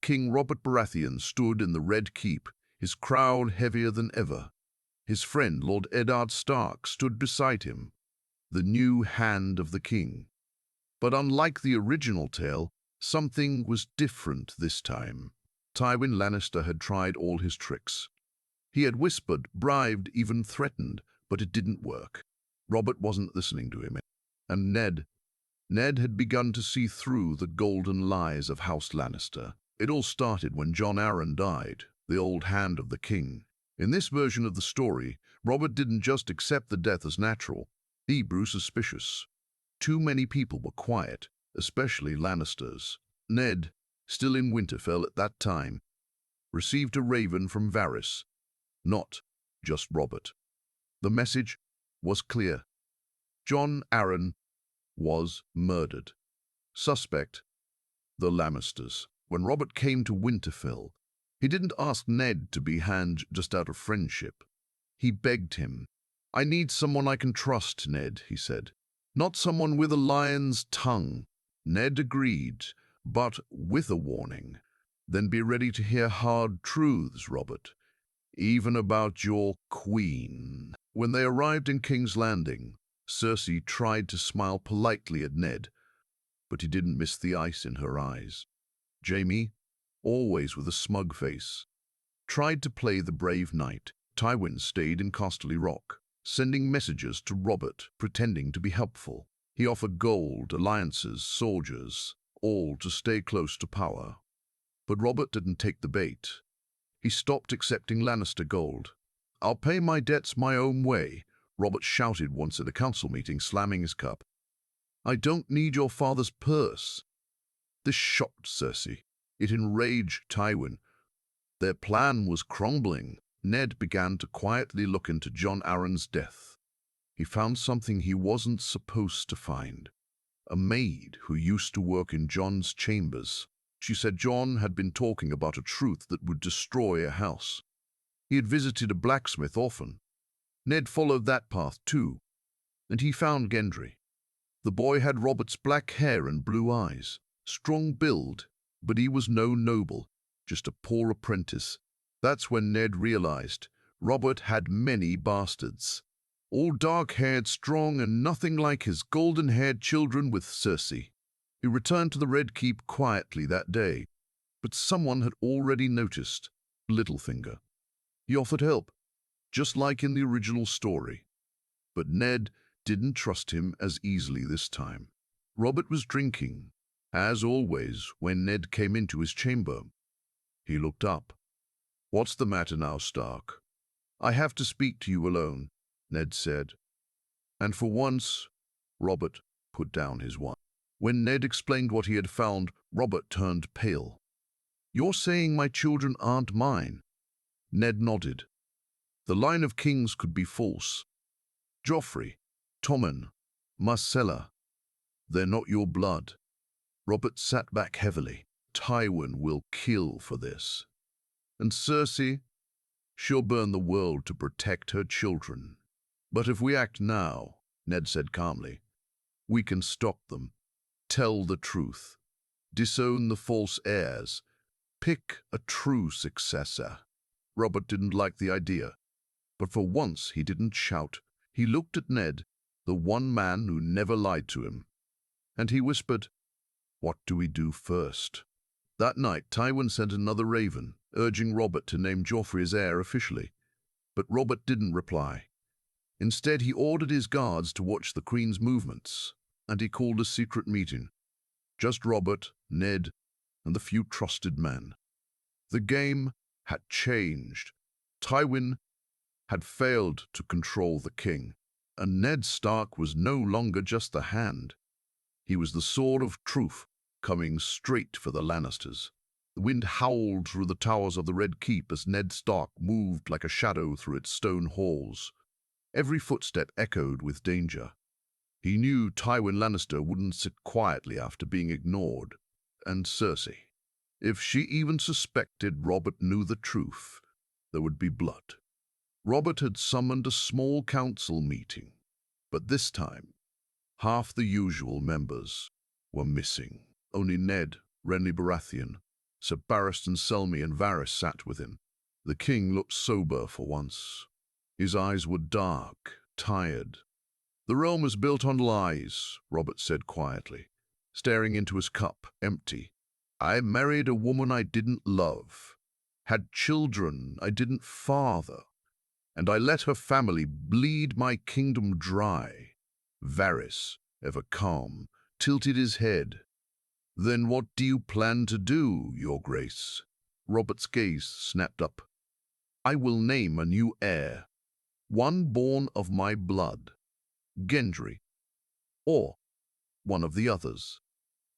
King Robert Baratheon stood in the Red Keep, his crown heavier than ever. His friend, Lord Eddard Stark, stood beside him, the new hand of the king. But unlike the original tale, something was different this time. Tywin Lannister had tried all his tricks. He had whispered, bribed, even threatened, but it didn't work. Robert wasn't listening to him. And Ned had begun to see through the golden lies of House Lannister. It all started when Jon Arryn died, the old hand of the king. In this version of the story, Robert didn't just accept the death as natural. He grew suspicious. Too many people were quiet, especially Lannisters. Ned, still in Winterfell at that time, received a raven from Varys, not just Robert. The message was clear. Jon Arryn was murdered. Suspect, the Lannisters. When Robert came to Winterfell, he didn't ask Ned to be hand just out of friendship. He begged him. "I need someone I can trust, Ned," he said. "Not someone with a lion's tongue." Ned agreed, but with a warning. "Then be ready to hear hard truths, Robert, even about your queen." When they arrived in King's Landing, Cersei tried to smile politely at Ned, but he didn't miss the ice in her eyes. Jaime, always with a smug face, tried to play the brave knight. Tywin stayed in Casterly Rock, sending messages to Robert, pretending to be helpful. He offered gold, alliances, soldiers, all to stay close to power. But Robert didn't take the bait. He stopped accepting Lannister gold. "I'll pay my debts my own way," Robert shouted once at a council meeting, slamming his cup. "I don't need your father's purse." This shocked Cersei. It enraged Tywin. Their plan was crumbling. Ned began to quietly look into Jon Arryn's death. He found something he wasn't supposed to find. A maid who used to work in Jon's chambers. She said Jon had been talking about a truth that would destroy a house. He had visited a blacksmith often. Ned followed that path too, and he found Gendry. The boy had Robert's black hair and blue eyes. Strong build, but he was no noble, just a poor apprentice. That's when Ned realized Robert had many bastards. All dark-haired, strong, and nothing like his golden-haired children with Cersei. He returned to the Red Keep quietly that day, but someone had already noticed Littlefinger. He offered help, just like in the original story. But Ned didn't trust him as easily this time. Robert was drinking, as always, when Ned came into his chamber. He looked up. "What's the matter now, Stark?" "I have to speak to you alone," Ned said. And for once, Robert put down his wine. When Ned explained what he had found, Robert turned pale. "You're saying my children aren't mine?" Ned nodded. "The line of kings could be false. Joffrey, Tommen, Marcella, they're not your blood." Robert sat back heavily. "Tywin will kill for this. And Cersei, she'll burn the world to protect her children. But if we act now," Ned said calmly, "we can stop them. Tell the truth. Disown the false heirs. Pick a true successor." Robert didn't like the idea, but for once he didn't shout. He looked at Ned, the one man who never lied to him, and he whispered, "What do we do first?" That night, Tywin sent another raven, urging Robert to name Joffrey as heir officially. But Robert didn't reply. Instead, he ordered his guards to watch the Queen's movements, and he called a secret meeting. Just Robert, Ned, and the few trusted men. The game had changed. Tywin had failed to control the king, and Ned Stark was no longer just a hand. He was the sword of truth, coming straight for the Lannisters. The wind howled through the towers of the Red Keep as Ned Stark moved like a shadow through its stone halls. Every footstep echoed with danger. He knew Tywin Lannister wouldn't sit quietly after being ignored, and Cersei. If she even suspected Robert knew the truth, there would be blood. Robert had summoned a small council meeting, but this time, half the usual members were missing. Only Ned, Renly Baratheon, Sir Barristan Selmy and Varys sat with him. The king looked sober for once. His eyes were dark, tired. "The realm is built on lies," Robert said quietly, staring into his cup, empty. "I married a woman I didn't love, had children I didn't father, and I let her family bleed my kingdom dry." Varys, ever calm, tilted his head. "Then what do you plan to do, Your Grace?" Robert's gaze snapped up. "I will name a new heir, one born of my blood. Gendry, or one of the others.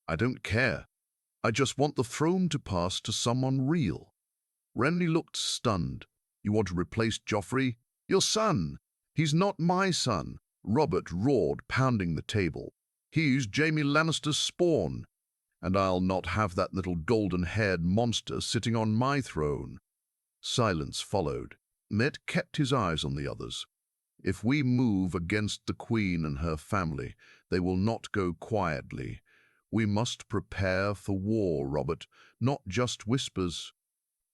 I don't care. I just want the throne to pass to someone real." Renly looked stunned. "You want to replace Joffrey? Your son! He's not my son," Robert roared, pounding the table. "He's Jaime Lannister's spawn, and I'll not have that little golden-haired monster sitting on my throne." Silence followed. Ned kept his eyes on the others. "If we move against the Queen and her family, they will not go quietly. We must prepare for war, Robert, not just whispers."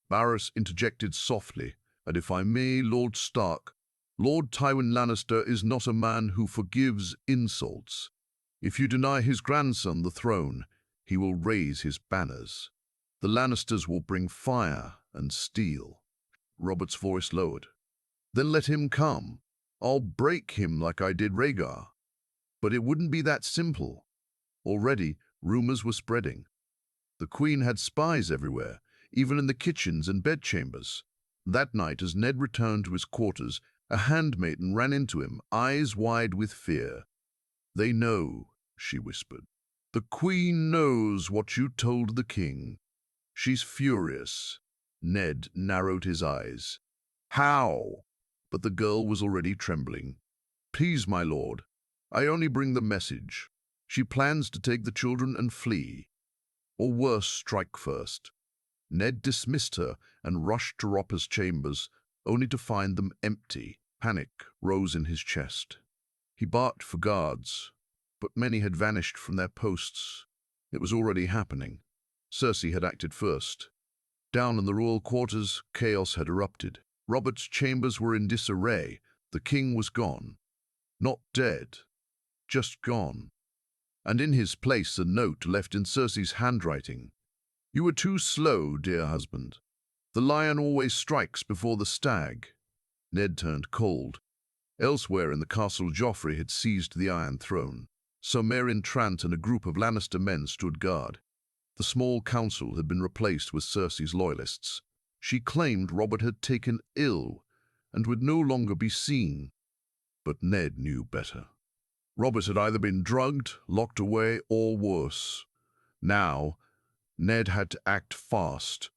Varys interjected softly, "And if I may, Lord Stark, Lord Tywin Lannister is not a man who forgives insults. If you deny his grandson the throne, he will raise his banners. The Lannisters will bring fire and steel." Robert's voice lowered. "Then let him come. I'll break him like I did Rhaegar." But it wouldn't be that simple. Already, rumors were spreading. The Queen had spies everywhere, even in the kitchens and bedchambers. That night, as Ned returned to his quarters, a handmaiden ran into him, eyes wide with fear. "They know," she whispered. "The Queen knows what you told the king. She's furious." Ned narrowed his eyes. "How?" But the girl was already trembling. "Please, my lord, I only bring the message. She plans to take the children and flee. Or worse, strike first." Ned dismissed her and rushed to Roper's chambers, only to find them empty. Panic rose in his chest. He barked for guards, but many had vanished from their posts. It was already happening. Cersei had acted first. Down in the royal quarters, chaos had erupted. Robert's chambers were in disarray. The king was gone. Not dead, just gone. And in his place a note left in Cersei's handwriting. "You were too slow, dear husband. The lion always strikes before the stag." Ned turned cold. Elsewhere in the castle, Joffrey had seized the Iron Throne. Sir Meryn Trant and a group of Lannister men stood guard. The small council had been replaced with Cersei's loyalists. She claimed Robert had taken ill and would no longer be seen. But Ned knew better. Robert had either been drugged, locked away, or worse. Now, Ned had to act fast.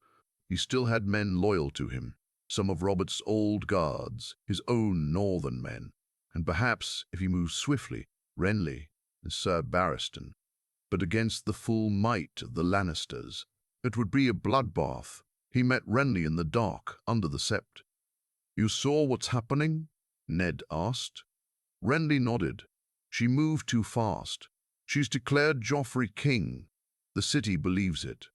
He still had men loyal to him, some of Robert's old guards, his own northern men, and perhaps, if he moved swiftly, Renly and Sir Barristan. But against the full might of the Lannisters, it would be a bloodbath. He met Renly in the dark, under the sept. "You saw what's happening?" Ned asked. Renly nodded. "She moved too fast. She's declared Joffrey king. The city believes it.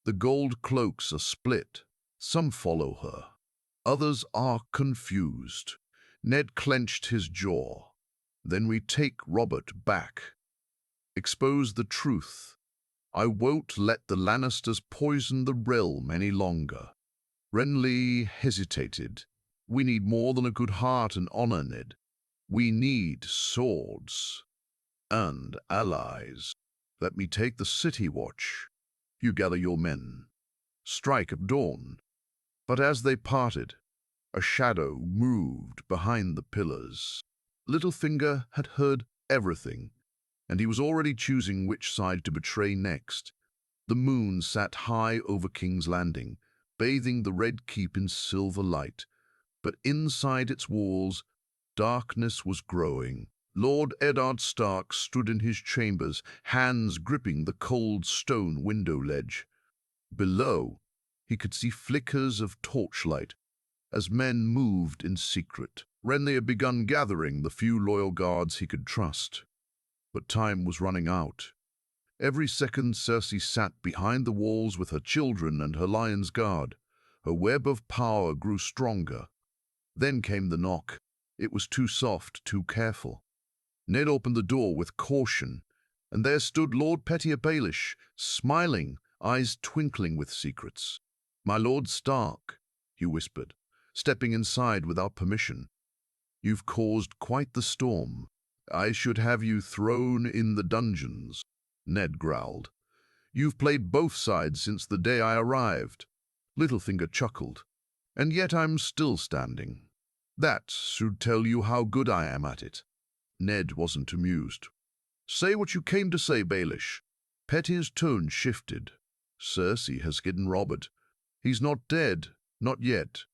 The gold cloaks are split. Some follow her. Others are confused." Ned clenched his jaw. "Then we take Robert back. Expose the truth. I won't let the Lannisters poison the realm any longer." Renly hesitated. "We need more than a good heart and honor, Ned. We need swords and allies. Let me take the city watch. You gather your men. Strike at dawn." But as they parted, a shadow moved behind the pillars. Littlefinger had heard everything, and he was already choosing which side to betray next. The moon sat high over King's Landing, bathing the Red Keep in silver light, but inside its walls, darkness was growing. Lord Eddard Stark stood in his chambers, hands gripping the cold stone window ledge. Below, he could see flickers of torchlight as men moved in secret. Renly had begun gathering the few loyal guards he could trust. But time was running out. Every second Cersei sat behind the walls with her children and her lion's guard. Her web of power grew stronger. Then came the knock. It was too soft, too careful. Ned opened the door with caution, and there stood Lord Pettier Baelish, smiling, eyes twinkling with secrets. "My Lord Stark," he whispered, stepping inside without permission. "You've caused quite the storm. I should have you thrown in the dungeons." Ned growled. "You've played both sides since the day I arrived." Littlefinger chuckled. "And yet I'm still standing. That should tell you how good I am at it." Ned wasn't amused. "Say what you came to say, Baelish." Pettier's tone shifted. "Cersei has hidden Robert. He's not dead, not yet.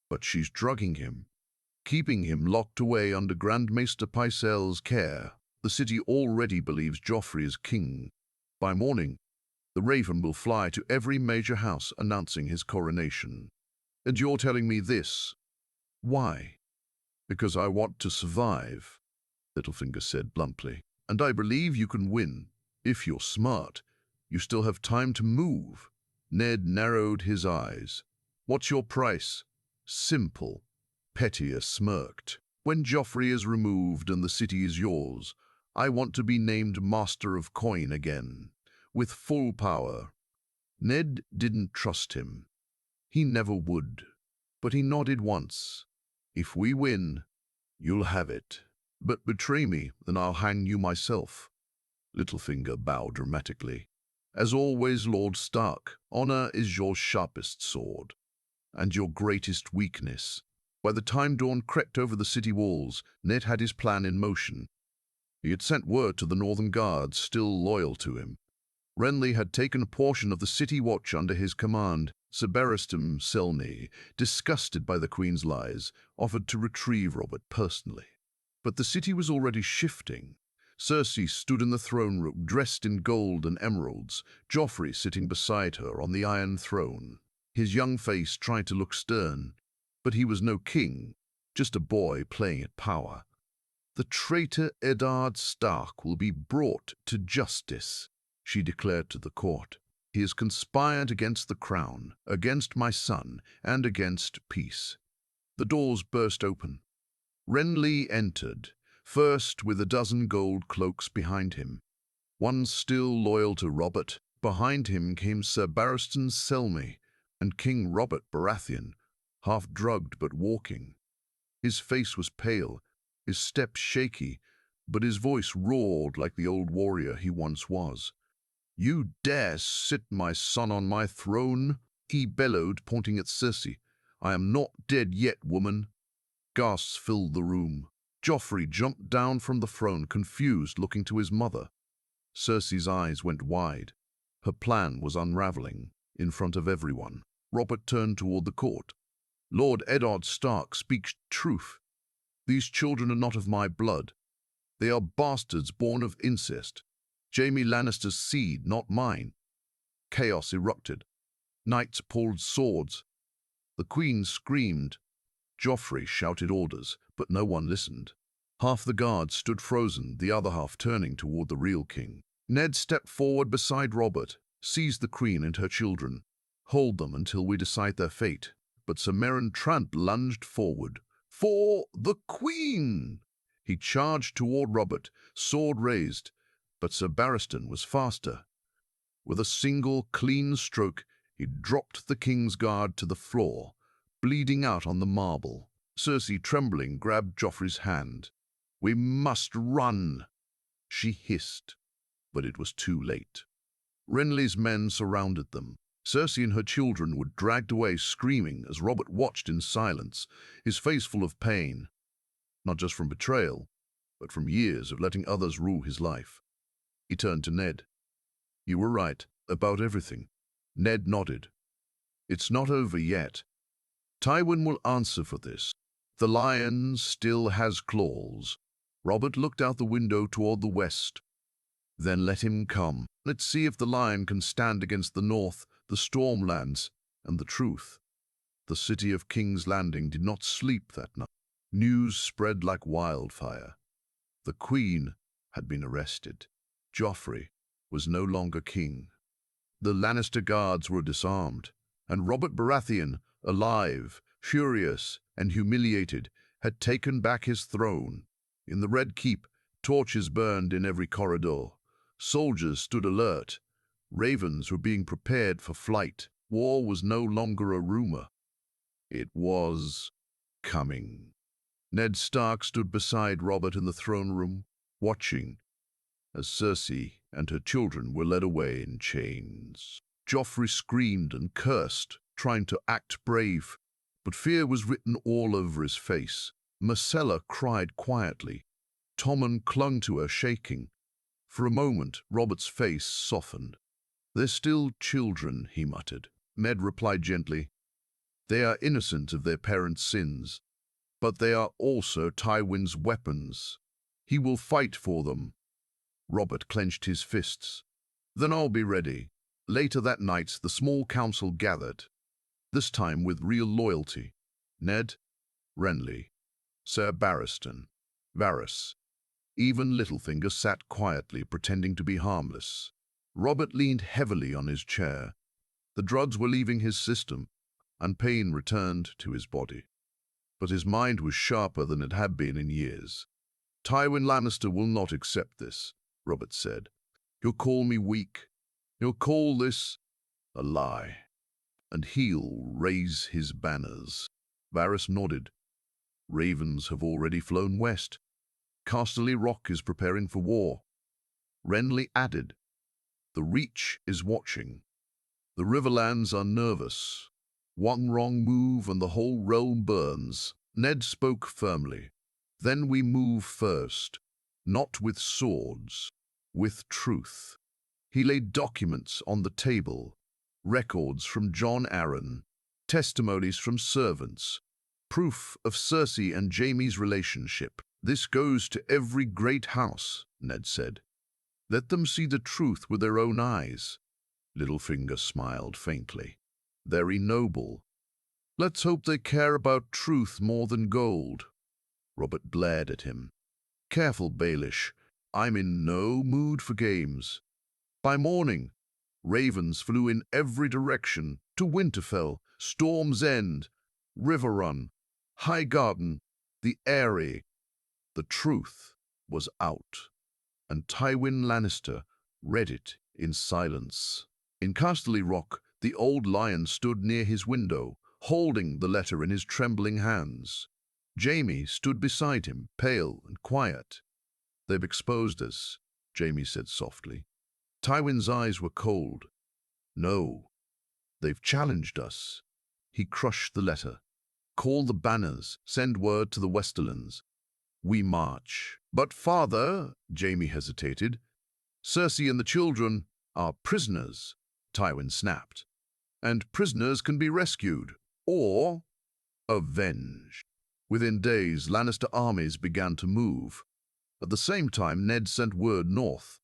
But she's drugging him, keeping him locked away under Grand Maester Pycelle's care. The city already believes Joffrey is king. By morning, the raven will fly to every major house announcing his coronation. And you're telling me this? Why?" "Because I want to survive," Littlefinger said bluntly. "And I believe you can win. If you're smart, you still have time to move." Ned narrowed his eyes. "What's your price?" "Simple." Pettier smirked. "When Joffrey is removed and the city is yours, I want to be named Master of Coin again, with full power." Ned didn't trust him. He never would. But he nodded once. "If we win, you'll have it. But betray me, then I'll hang you myself." Littlefinger bowed dramatically. "As always, Lord Stark, honor is your sharpest sword, and your greatest weakness." By the time dawn crept over the city walls, Ned had his plan in motion. He had sent word to the Northern Guards, still loyal to him. Renly had taken a portion of the city watch under his command. Sir Barristan Selmy, disgusted by the Queen's lies, offered to retrieve Robert personally. But the city was already shifting. Cersei stood in the throne room, dressed in gold and emeralds, Joffrey sitting beside her on the Iron Throne. His young face tried to look stern, but he was no king, just a boy playing at power. "The traitor Eddard Stark will be brought to justice," she declared to the court. "He has conspired against the crown, against my son, and against peace." The doors burst open. Renly entered, first with a dozen gold cloaks behind him. One still loyal to Robert. Behind him came Sir Barristan Selmy and King Robert Baratheon, half drugged but walking. His face was pale, his step shaky, but his voice roared like the old warrior he once was. "You dare sit my son on my throne?" he bellowed, pointing at Cersei. "I am not dead yet, woman." Gasps filled the room. Joffrey jumped down from the throne, confused, looking to his mother. Cersei's eyes went wide. Her plan was unraveling in front of everyone. Robert turned toward the court. "Lord Eddard Stark speaks truth. These children are not of my blood. They are bastards born of incest. Jaime Lannister's seed, not mine." Chaos erupted. Knights pulled swords. The Queen screamed. Joffrey shouted orders, but no one listened. Half the guards stood frozen, the other half turning toward the real king. Ned stepped forward beside Robert, seized the Queen and her children. "Hold them until we decide their fate." But Sir Meryn Trant lunged forward. "For the Queen!" He charged toward Robert, sword raised, but Sir Barristan was faster. With a single, clean stroke, he dropped the king's guard to the floor, bleeding out on the marble. Cersei, trembling, grabbed Joffrey's hand. "We must run," she hissed, but it was too late. Renly's men surrounded them. Cersei and her children were dragged away screaming as Robert watched in silence, his face full of pain, not just from betrayal, but from years of letting others rule his life. He turned to Ned. "You were right about everything." Ned nodded. "It's not over yet. Tywin will answer for this. The lion still has claws." Robert looked out the window toward the west. "Then let him come. Let's see if the lion can stand against the north, the Stormlands, and the truth." The city of King's Landing did not sleep that night. News spread like wildfire. The Queen had been arrested. Joffrey was no longer king. The Lannister guards were disarmed, and Robert Baratheon, alive, furious, and humiliated, had taken back his throne. In the Red Keep, torches burned in every corridor. Soldiers stood alert. Ravens were being prepared for flight. War was no longer a rumor. It was coming. Ned Stark stood beside Robert in the throne room, watching as Cersei and her children were led away in chains. Joffrey screamed and cursed, trying to act brave, but fear was written all over his face. Myrcella cried quietly. Tommen clung to her, shaking. For a moment, Robert's face softened. "They're still children," he muttered. Ned replied gently, "They are innocent of their parents' sins, but they are also Tywin's weapons. He will fight for them." Robert clenched his fists. "Then I'll be ready." Later that night, the small council gathered, this time with real loyalty. Ned, Renly, Sir Barristan, Varys, even Littlefinger sat quietly, pretending to be harmless. Robert leaned heavily on his chair. The drugs were leaving his system, and pain returned to his body. But his mind was sharper than it had been in years. "Tywin Lannister will not accept this," Robert said. "He'll call me weak. He'll call this a lie. And he'll raise his banners." Varys nodded. "Ravens have already flown west. Casterly Rock is preparing for war." Renly added, "The Reach is watching. The Riverlands are nervous. One wrong move and the whole realm burns." Ned spoke firmly. "Then we move first, not with swords, with truth." He laid documents on the table, records from Jon Arryn, testimonies from servants, proof of Cersei and Jaime's relationship. "This goes to every great house," Ned said. "Let them see the truth with their own eyes." Littlefinger smiled faintly. "Very noble. Let's hope they care about truth more than gold." Robert glared at him. "Careful, Baelish. I'm in no mood for games." By morning, ravens flew in every direction, to Winterfell, Storm's End, Riverrun, Highgarden, the Eyrie. The truth was out, and Tywin Lannister read it in silence. In Casterly Rock, the old lion stood near his window, holding the letter in his trembling hands. Jaime stood beside him, pale and quiet. "They've exposed us," Jaime said softly. Tywin's eyes were cold. "No, they've challenged us." He crushed the letter. "Call the banners, send word to the Westerlands. We march." "But father," Jaime hesitated, "Cersei and the children are prisoners," Tywin snapped. "And prisoners can be rescued, or avenged." Within days, Lannister armies began to move. At the same time, Ned sent word north.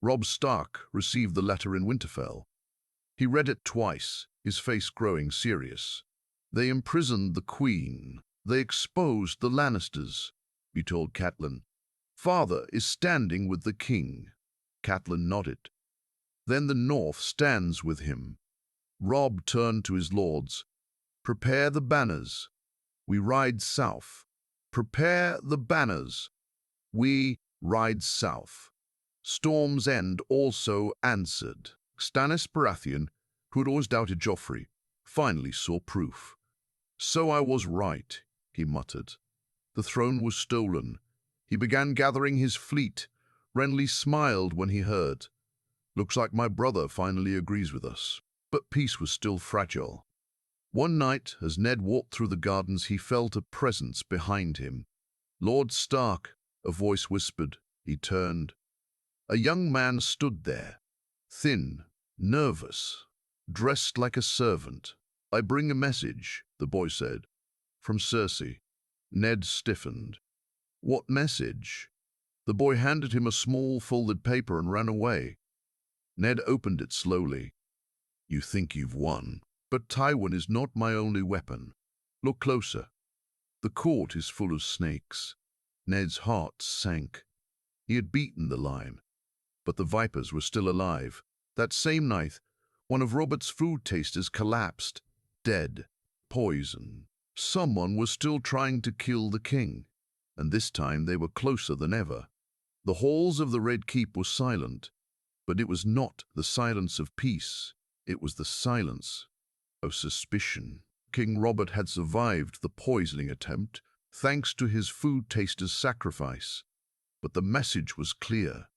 Robb Stark received the letter in Winterfell. He read it twice, his face growing serious. "They imprisoned the Queen. They exposed the Lannisters," he told Catelyn. "Father is standing with the King." Catelyn nodded. "Then the North stands with him." Robb turned to his lords. "Prepare the banners. We ride south." "Prepare the banners. We ride south." Storm's End also answered. Stannis Baratheon, who had always doubted Joffrey, finally saw proof. "So I was right," he muttered. The throne was stolen. He began gathering his fleet. Renly smiled when he heard. "Looks like my brother finally agrees with us." But peace was still fragile. One night, as Ned walked through the gardens, he felt a presence behind him. "Lord Stark," a voice whispered. He turned. A young man stood there, thin, nervous, dressed like a servant. "I bring a message," the boy said, "from Cersei." Ned stiffened. "What message?" The boy handed him a small folded paper and ran away. Ned opened it slowly. "You think you've won, but Tywin is not my only weapon. Look closer. The court is full of snakes." Ned's heart sank. He had beaten the lion. But the vipers were still alive. That same night, one of Robert's food tasters collapsed, dead, poison. Someone was still trying to kill the king, and this time they were closer than ever. The halls of the Red Keep were silent, but it was not the silence of peace. It was the silence of suspicion. King Robert had survived the poisoning attempt thanks to his food taster's sacrifice, but the message was clear.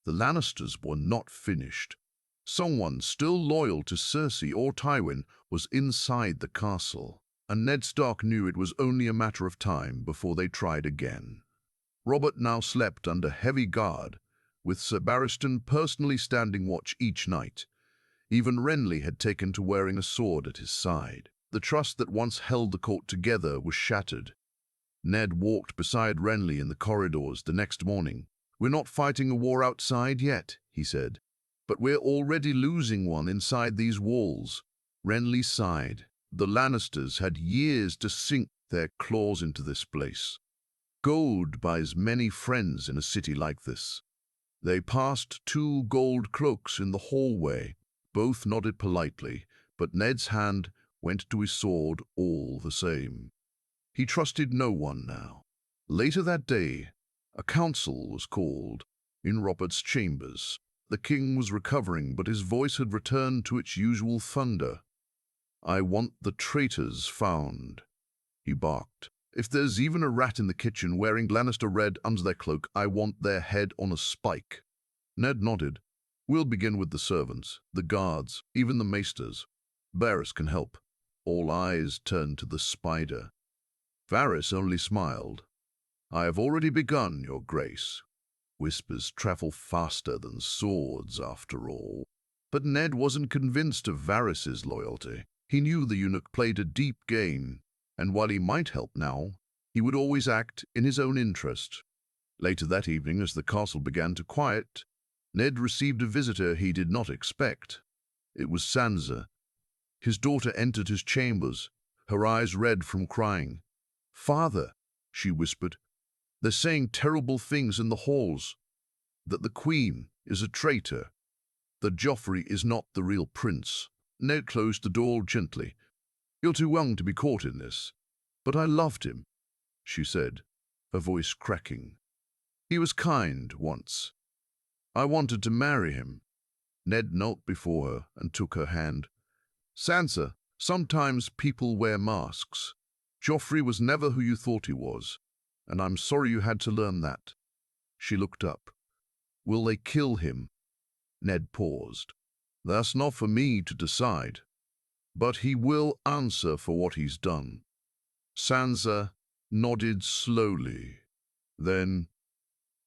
The Lannisters were not finished. Someone still loyal to Cersei or Tywin was inside the castle, and Ned Stark knew it was only a matter of time before they tried again. Robert now slept under heavy guard, with Sir Barristan personally standing watch each night. Even Renly had taken to wearing a sword at his side. The trust that once held the court together was shattered. Ned walked beside Renly in the corridors the next morning. "We're not fighting a war outside yet," he said, "but we're already losing one inside these walls." Renly sighed. The Lannisters had years to sink their claws into this place. Gold buys many friends in a city like this. They passed 2 gold cloaks in the hallway. Both nodded politely, but Ned's hand went to his sword all the same. He trusted no one now. Later that day, a council was called in Robert's chambers. The king was recovering, but his voice had returned to its usual thunder. "I want the traitors found," he barked. "If there's even a rat in the kitchen wearing Lannister red under their cloak, I want their head on a spike." Ned nodded. "We'll begin with the servants, the guards, even the maesters. Varys can help." All eyes turned to the spider. Varys only smiled. "I have already begun, your grace. Whispers travel faster than swords, after all." But Ned wasn't convinced of Varys's loyalty. He knew the eunuch played a deep game, and while he might help now, he would always act in his own interest. Later that evening, as the castle began to quiet, Ned received a visitor he did not expect. It was Sansa. His daughter entered his chambers, her eyes red from crying. "Father," she whispered, "they're saying terrible things in the halls. That the Queen is a traitor. That Joffrey is not the real prince." Ned closed the door gently. "You're too young to be caught in this. But I loved him," she said, her voice cracking. "He was kind once. I wanted to marry him." Ned knelt before her and took her hand. "Sansa, sometimes people wear masks. Joffrey was never who you thought he was, and I'm sorry you had to learn that." She looked up. "Will they kill him?" Ned paused. "That's not for me to decide. But he will answer for what he's done." Sansa nodded slowly, then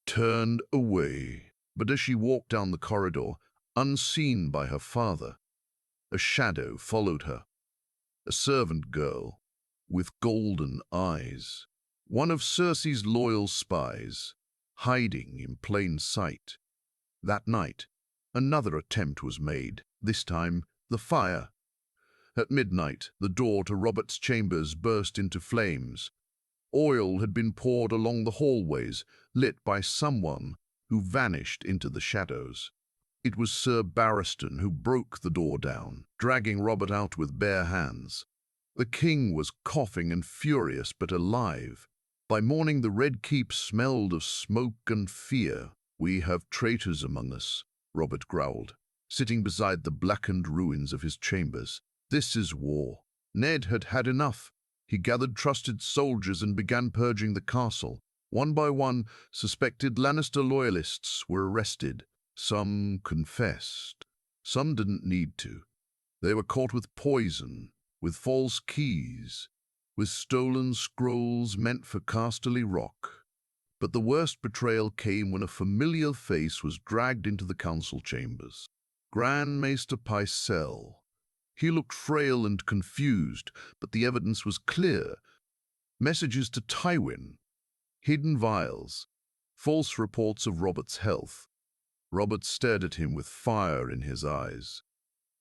turned away. But as she walked down the corridor, unseen by her father, a shadow followed her. A servant girl with golden eyes. One of Cersei's loyal spies, hiding in plain sight. That night, another attempt was made, this time the fire. At midnight, the door to Robert's chambers burst into flames. Oil had been poured along the hallways, lit by someone who vanished into the shadows. It was Sir Barristan who broke the door down, dragging Robert out with bare hands. The king was coughing and furious but alive. By morning the Red Keep smelled of smoke and fear. "We have traitors among us," Robert growled, sitting beside the blackened ruins of his chambers. "This is war." Ned had had enough. He gathered trusted soldiers and began purging the castle. One by one, suspected Lannister loyalists were arrested. Some confessed. Some didn't need to. They were caught with poison, with false keys, with stolen scrolls meant for Casterly Rock. But the worst betrayal came when a familiar face was dragged into the council chambers. Grand Maester Pycelle. He looked frail and confused, but the evidence was clear. Messages to Tywin, hidden vials, false reports of Robert's health. Robert stared at him with fire in his eyes.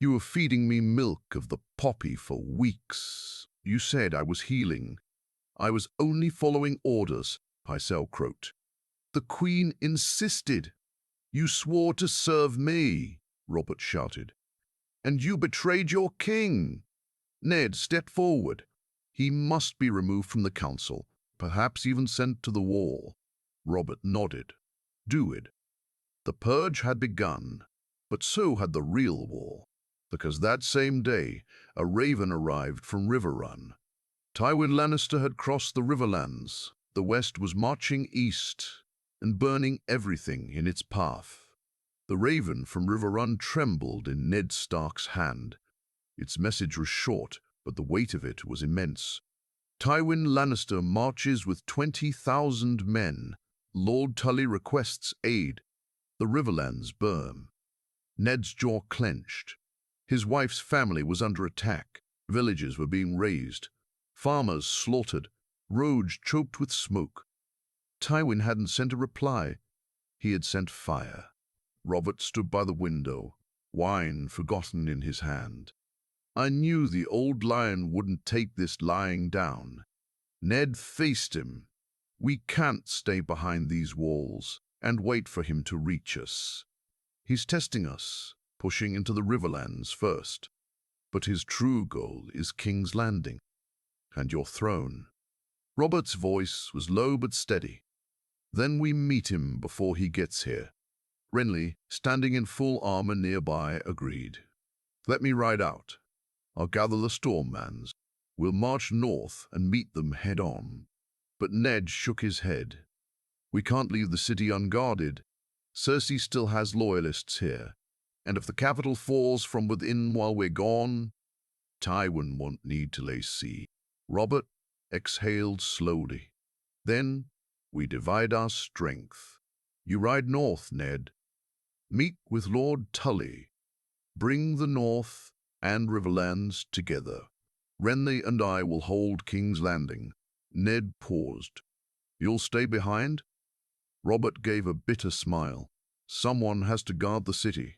"You were feeding me milk of the poppy for weeks. You said I was healing. I was only following orders," Pycelle croaked. "The Queen insisted." You swore to serve me, Robert shouted. And you betrayed your king. Ned stepped forward. He must be removed from the council, perhaps even sent to the wall. Robert nodded. Do it. The purge had begun, but so had the real war, because that same day a raven arrived from Riverrun. Tywin Lannister had crossed the Riverlands. The West was marching east and burning everything in its path. The raven from Riverrun trembled in Ned Stark's hand. Its message was short, but the weight of it was immense. Tywin Lannister marches with 20,000 men. Lord Tully requests aid. The Riverlands burn. Ned's jaw clenched. His wife's family was under attack. Villages were being razed. Farmers slaughtered. Roads choked with smoke. Tywin hadn't sent a reply. He had sent fire. Robert stood by the window, wine forgotten in his hand. I knew the old lion wouldn't take this lying down. Ned faced him. We can't stay behind these walls and wait for him to reach us. He's testing us, pushing into the Riverlands first. But his true goal is King's Landing and your throne. Robert's voice was low but steady. Then we meet him before he gets here. Renly, standing in full armor nearby, agreed. Let me ride out. I'll gather the Stormmans. We'll march north and meet them head-on. But Ned shook his head. We can't leave the city unguarded. Cersei still has loyalists here. And if the capital falls from within while we're gone, Tywin won't need to lay siege. Robert exhaled slowly. Then we divide our strength. You ride north, Ned. Meet with Lord Tully. Bring the north and Riverlands together. Renly and I will hold King's Landing. Ned paused. You'll stay behind? Robert gave a bitter smile. Someone has to guard the city,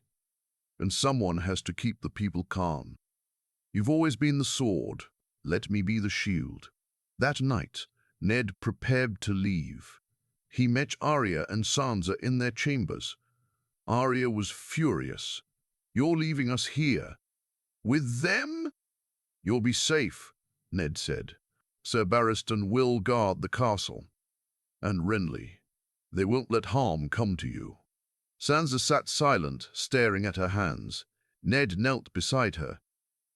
and someone has to keep the people calm. You've always been the sword. Let me be the shield. That night, Ned prepared to leave. He met Arya and Sansa in their chambers. Arya was furious. You're leaving us here. With them? You'll be safe, Ned said. Sir Barristan will guard the castle. And Renly, they won't let harm come to you. Sansa sat silent, staring at her hands. Ned knelt beside her.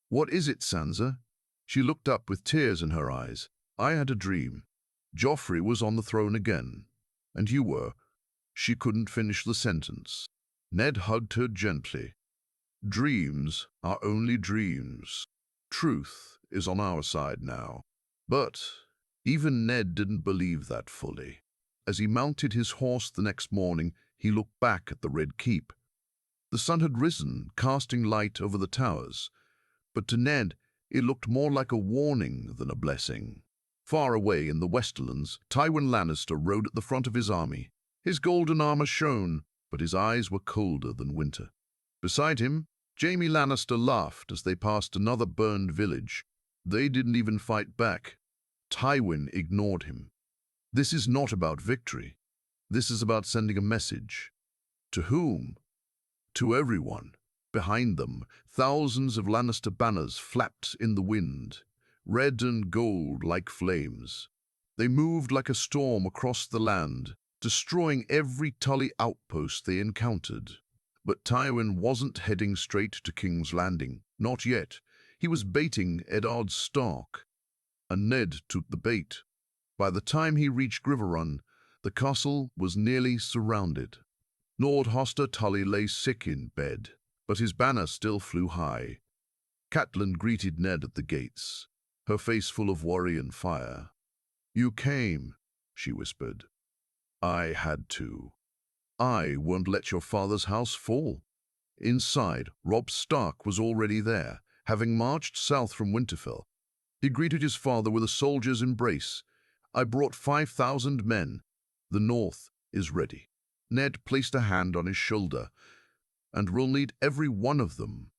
What is it, Sansa? She looked up with tears in her eyes. I had a dream. Joffrey was on the throne again. And you were. She couldn't finish the sentence. Ned hugged her gently. Dreams are only dreams. Truth is on our side now. But even Ned didn't believe that fully. As he mounted his horse the next morning, he looked back at the Red Keep. The sun had risen, casting light over the towers. But to Ned, it looked more like a warning than a blessing. Far away in the Westerlands, Tywin Lannister rode at the front of his army. His golden armor shone, but his eyes were colder than winter. Beside him, Jaime Lannister laughed as they passed another burned village. They didn't even fight back. Tywin ignored him. This is not about victory. This is about sending a message. To whom? To everyone. Behind them, thousands of Lannister banners flapped in the wind, red and gold like flames. They moved like a storm across the land, destroying every Tully outpost they encountered. But Tywin wasn't heading straight to King's Landing. Not yet. He was baiting Eddard Stark. And Ned took the bait. By the time he reached Riverrun, the castle was nearly surrounded. Lord Hoster Tully lay sick in bed, but his banner still flew high. Catelyn greeted Ned at the gates, her face full of worry and fire. You came, she whispered. I had to. I won't let your father's house fall. Inside, Robb Stark was already there, having marched south from Winterfell. He greeted his father with a soldier's embrace. I brought 5,000 men. The north is ready. Ned placed a hand on his shoulder. And we'll need every one of them.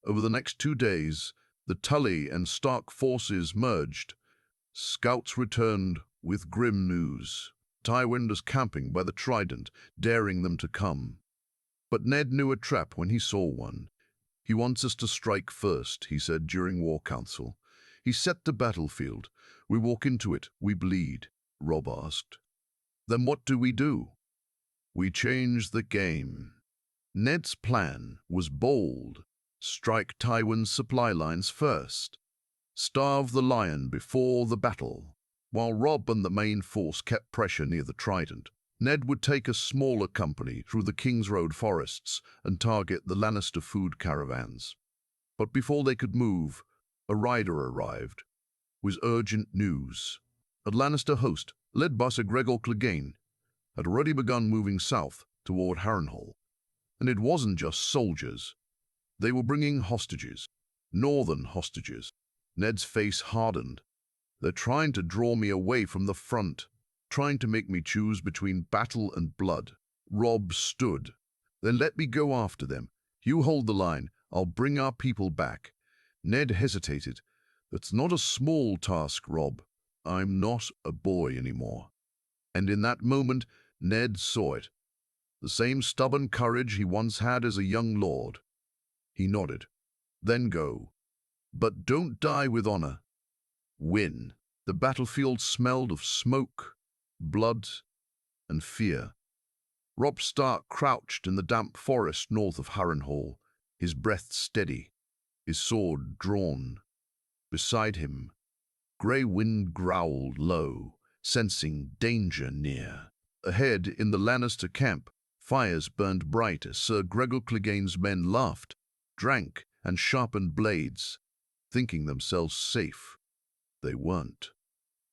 Over the next 2 days, the Tully and Stark forces merged. Scouts returned with grim news. Tywin was camping by the Trident, daring them to come. But Ned knew a trap when he saw one. "He wants us to strike first," he said during War Council. "He set the battlefield. We walk into it, we bleed," Robb asked. "Then what do we do?" "We change the game." Ned's plan was bold. Strike Tywin's supply lines first. Starve the lion before the battle. While Robb and the main force kept pressure near the Trident, Ned would take a smaller company through the King's Road forests and target the Lannister food caravans. But before they could move, a rider arrived with urgent news. A Lannister host, led by Sir Gregor Clegane, had already begun moving south toward Harrenhal. And it wasn't just soldiers. They were bringing hostages, northern hostages. Ned's face hardened. "They're trying to draw me away from the front, trying to make me choose between battle and blood." Robb stood. "Then let me go after them. You hold the line. I'll bring our people back." Ned hesitated. "That's not a small task, Robb. I'm not a boy anymore." And in that moment, Ned saw it. The same stubborn courage he once had as a young lord. He nodded. "Then go. But don't die with honor. Win." The battlefield smelled of smoke, blood, and fear. Robb Stark crouched in the damp forest north of Harrenhal, his breath steady, his sword drawn. Beside him, Grey Wind growled low, sensing danger near. Ahead, in the Lannister camp, fires burned bright as Sir Gregor Clegane's men laughed, drank, and sharpened blades, thinking themselves safe. They weren't.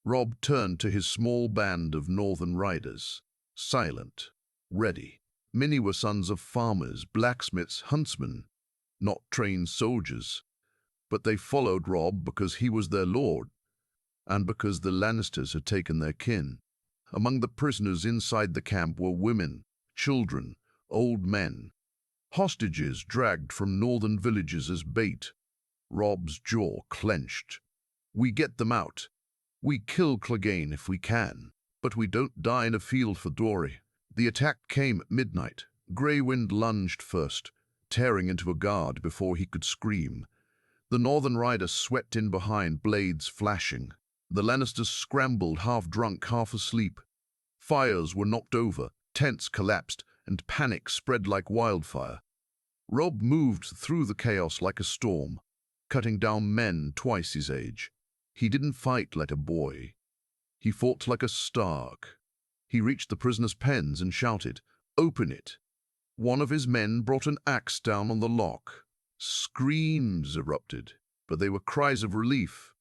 Robb turned to his small band of northern riders, silent, ready. Many were sons of farmers, blacksmiths, huntsmen, not trained soldiers. But they followed Robb because he was their lord, and because the Lannisters had taken their kin. Among the prisoners inside the camp were women, children, old men, hostages dragged from northern villages as bait. Robb's jaw clenched. "We get them out. We kill Clegane if we can, but we don't die in a field for glory." The attack came at midnight. Grey Wind lunged first, tearing into a guard before he could scream. The northern rider swept in behind, blades flashing. The Lannisters scrambled, half drunk, half asleep. Fires were knocked over, tents collapsed, and panic spread like wildfire. Robb moved through the chaos like a storm, cutting down men twice his age. He didn't fight like a boy. He fought like a Stark. He reached the prisoners' pens and shouted, "Open it." One of his men brought an axe down on the lock. Screams erupted, but they were cries of relief.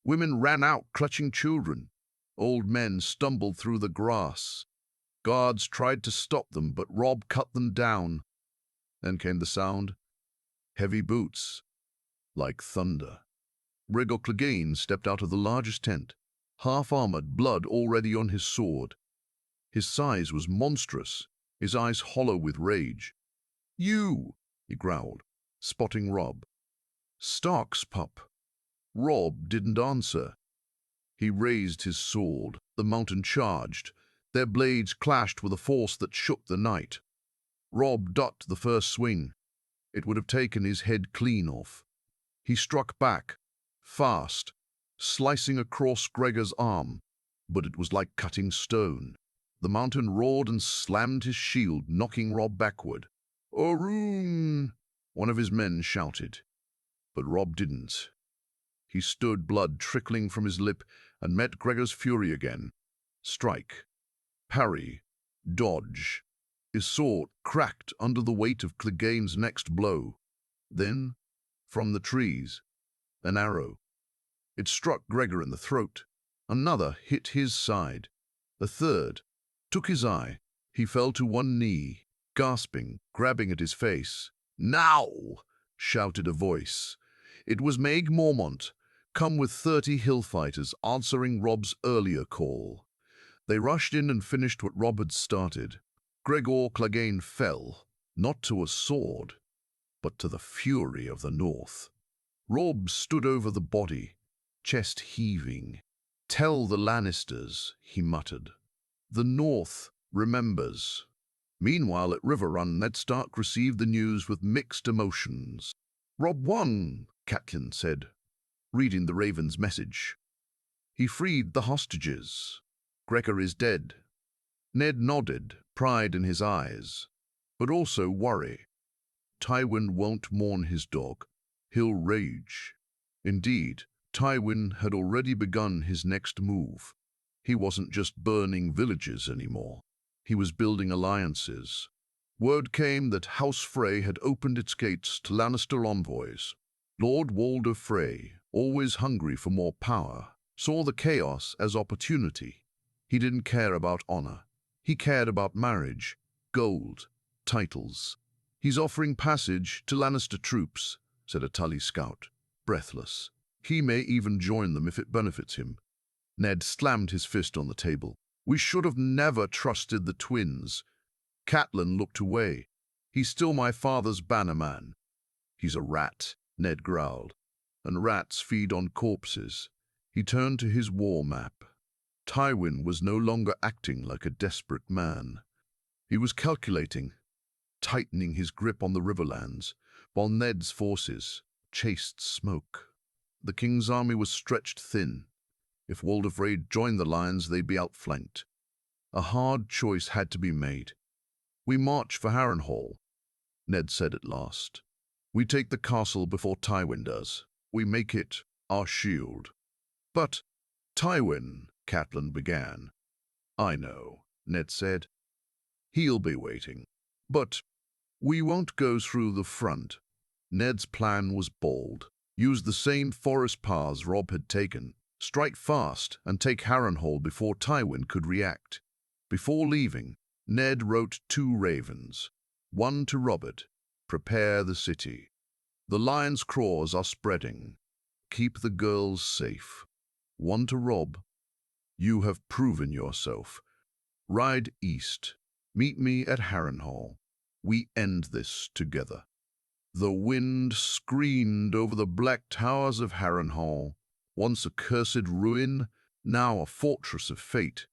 Women ran out clutching children. Old men stumbled through the grass. Guards tried to stop them, but Robb cut them down. Then came the sound. Heavy boots, like thunder. Gregor Clegane stepped out of the largest tent, half-armored, blood already on his sword. His size was monstrous, his eyes hollow with rage. "You!" he growled, spotting Robb. "Stark's pup." Robb didn't answer. He raised his sword. The mountain charged. Their blades clashed with a force that shook the night. Robb ducked the first swing. It would have taken his head clean off. He struck back, fast, slicing across Gregor's arm, but it was like cutting stone. The mountain roared and slammed his shield, knocking Robb backward. "Arun!" one of his men shouted. But Robb didn't. He stood, blood trickling from his lip, and met Gregor's fury again. Strike, parry, dodge. His sword cracked under the weight of Clegane's next blow. Then, from the trees, an arrow. It struck Gregor in the throat. Another hit his side. A third took his eye. He fell to one knee, gasping, grabbing at his face. "Now!" shouted a voice. It was Maeg Mormont, come with 30 hill fighters, answering Robb's earlier call. They rushed in and finished what Robb had started. Gregor Clegane fell, not to a sword, but to the fury of the north. Robb stood over the body, chest heaving. "Tell the Lannisters," he muttered. "The north remembers." Meanwhile, at River Run, Ned Stark received the news with mixed emotions. "Robb won," Catelyn said, reading the Raven's message. "He freed the hostages. Gregor is dead." Ned nodded, pride in his eyes, but also worry. Tywin won't mourn his dog. He'll rage. Indeed, Tywin had already begun his next move. He wasn't just burning villages anymore. He was building alliances. Word came that House Frey had opened its gates to Lannister envoys. Lord Walder Frey, always hungry for more power, saw the chaos as opportunity. He didn't care about honor. He cared about marriage, gold, titles. "He's offering passage to Lannister troops," said a Tully scout, breathless. "He may even join them if it benefits him." Ned slammed his fist on the table. "We should have never trusted the twins." Catelyn looked away. "He's still my father's bannerman." "He's a rat," Ned growled, "and rats feed on corpses." He turned to his war map. Tywin was no longer acting like a desperate man. He was calculating, tightening his grip on the Riverlands, while Ned's forces chased smoke. The king's army was stretched thin. If Walder Frey joined the lines, they'd be outflanked. A hard choice had to be made. "We march for Harrenhal," Ned said at last. "We take the castle before Tywin does. We make it our shield." "But Tywin," Catelyn began. "I know," Ned said. "He'll be waiting. But we won't go through the front." Ned's plan was bold. Use the same forest paths Robb had taken. Strike fast and take Harrenhal before Tywin could react. Before leaving, Ned wrote 2 ravens. One to Robert: "Prepare the city. The lion's claws are spreading. Keep the girls safe." One to Robb: "You have proven yourself. Ride east. Meet me at Harrenhal. We end this together." The wind screamed over the black towers of Harrenhal, once a cursed ruin, now a fortress of fate.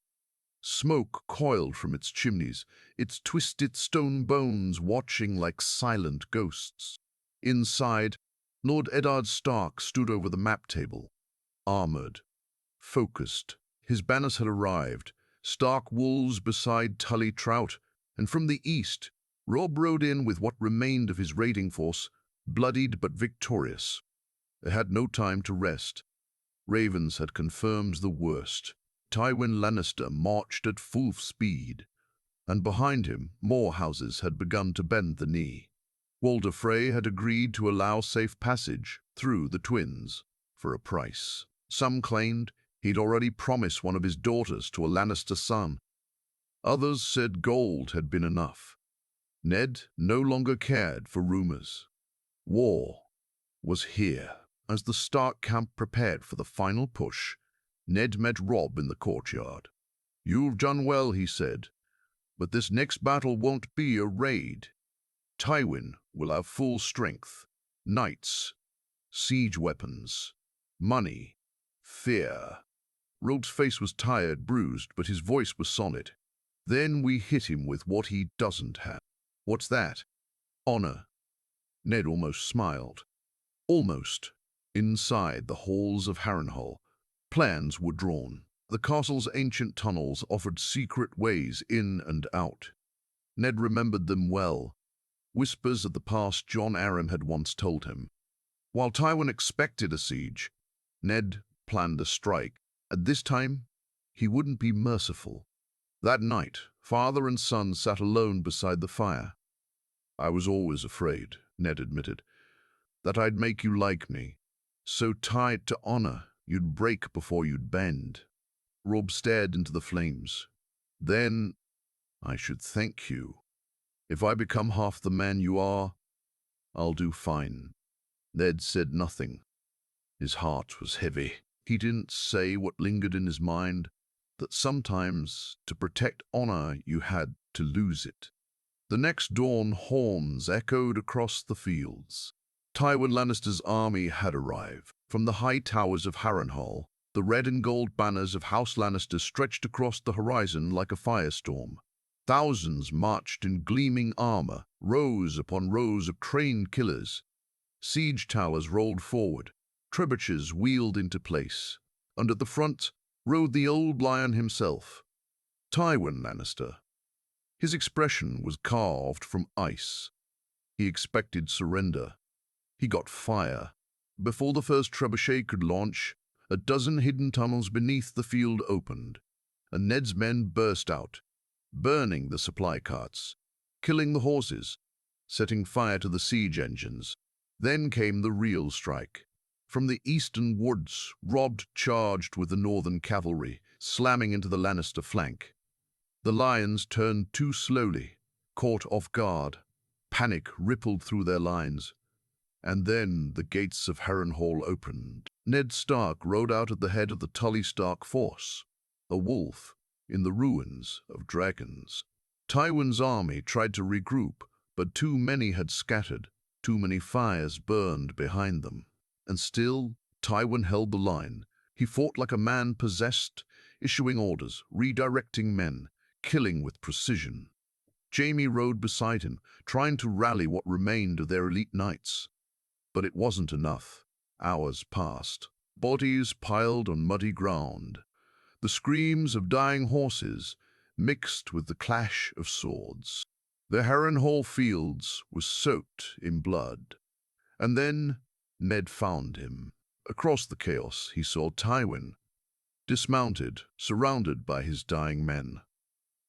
Smoke coiled from its chimneys, its twisted stone bones watching like silent ghosts. Inside, Lord Eddard Stark stood over the map table, armored, focused. His banners had arrived, stark wolves beside Tully trout, and from the east, Robb rode in with what remained of his raiding force, bloodied but victorious. They had no time to rest. Ravens had confirmed the worst. Tywin Lannister marched at full speed, and behind him more houses had begun to bend the knee. Walder Frey had agreed to allow safe passage through the twins for a price. Some claimed he'd already promised one of his daughters to a Lannister son. Others said gold had been enough. Ned no longer cared for rumors. War was here. As the Stark camp prepared for the final push, Ned met Robb in the courtyard. "You've done well," he said, "but this next battle won't be a raid. Tywin will have full strength, knights, siege weapons, money, fear." Robb's face was tired, bruised, but his voice was solid. "Then we hit him with what he doesn't have." "What's that?" "Honor." Ned almost smiled. Almost. Inside the halls of Harrenhal, plans were drawn. The castle's ancient tunnels offered secret ways in and out. Ned remembered them well, whispers of the past Jon Arryn had once told him. While Tywin expected a siege, Ned planned a strike. At this time, he wouldn't be merciful. That night, father and son sat alone beside the fire. "I was always afraid," Ned admitted, "that I'd make you like me. So tied to honor, you'd break before you'd bend." Robb stared into the flames. "Then I should thank you. If I become half the man you are, I'll do fine." Ned said nothing. His heart was heavy. He didn't say what lingered in his mind, that sometimes to protect honor you had to lose it. The next dawn, horns echoed across the fields. Tywin Lannister's army had arrived. From the high towers of Harrenhal, the red and gold banners of House Lannister stretched across the horizon like a firestorm. Thousands marched in gleaming armor, rows upon rows of trained killers. Siege towers rolled forward, trebuchets wheeled into place, and at the front rode the old lion himself, Tywin Lannister. His expression was carved from ice. He expected surrender. He got fire. Before the first trebuchet could launch, a dozen hidden tunnels beneath the field opened, and Ned's men burst out, burning the supply carts, killing the horses, setting fire to the siege engines. Then came the real strike. From the eastern woods, Robb charged with the northern cavalry, slamming into the Lannister flank. The lions turned too slowly, caught off guard. Panic rippled through their lines. And then the gates of Harrenhal opened. Ned Stark rode out at the head of the Tully Stark force, a wolf in the ruins of dragons. Tywin's army tried to regroup, but too many had scattered. Too many fires burned behind them. And still, Tywin held the line. He fought like a man possessed, issuing orders, redirecting men, killing with precision. Jaime rode beside him, trying to rally what remained of their elite knights. But it wasn't enough. Hours passed. Bodies piled on muddy ground. The screams of dying horses mixed with the clash of swords. The Harrenhal fields were soaked in blood. And then Ned found him. Across the chaos he saw Tywin, dismounted, surrounded by his dying men.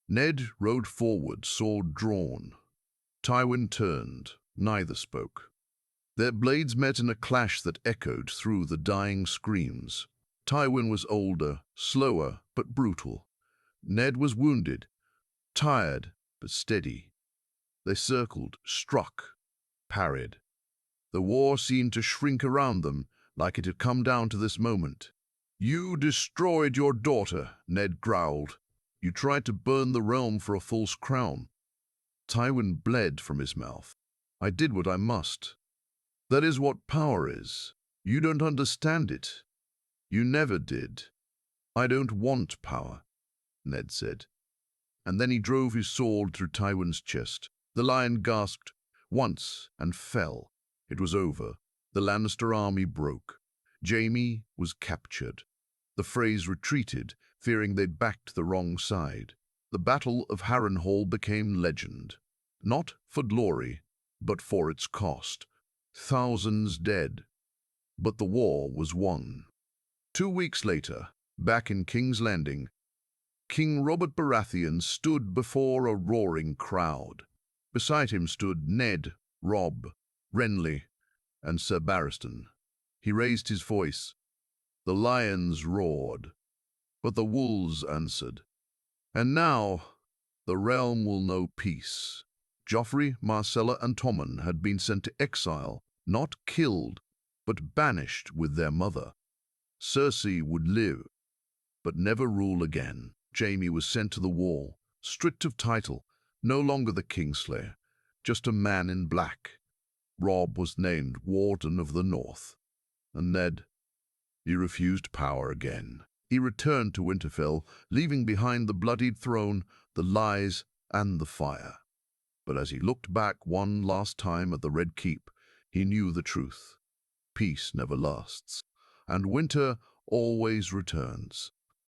Ned rode forward, sword drawn. Tywin turned. Neither spoke. Their blades met in a clash that echoed through the dying screams. Tywin was older, slower, but brutal. Ned was wounded, tired, but steady. They circled, struck, parried. The war seemed to shrink around them, like it had come down to this moment. "You destroyed your daughter," Ned growled. "You tried to burn the realm for a false crown." Tywin bled from his mouth. "I did what I must. That is what power is. You don't understand it. You never did." "I don't want power," Ned said. And then he drove his sword through Tywin's chest. The lion gasped once and fell. It was over. The Lannister army broke. Jaime was captured. The Freys retreated, fearing they'd backed the wrong side. The Battle of Harrenhal became legend. Not for glory, but for its cost. Thousands dead. But the war was won. 2 weeks later, back in King's Landing, King Robert Baratheon stood before a roaring crowd. Beside him stood Ned, Robb, Renly, and Sir Barristan. He raised his voice. The lions roared, but the wolves answered. And now the realm will know peace. Joffrey, Marcella, and Tommen had been sent to exile, not killed, but banished with their mother. Cersei would live, but never rule again. Jaime was sent to the wall, stripped of title, no longer the Kingslayer, just a man in black. Robb was named Warden of the North. And Ned, he refused power again. He returned to Winterfell, leaving behind the bloodied throne, the lies, and the fire. But as he looked back one last time at the Red Keep, he knew the truth. Peace never lasts, and winter always returns.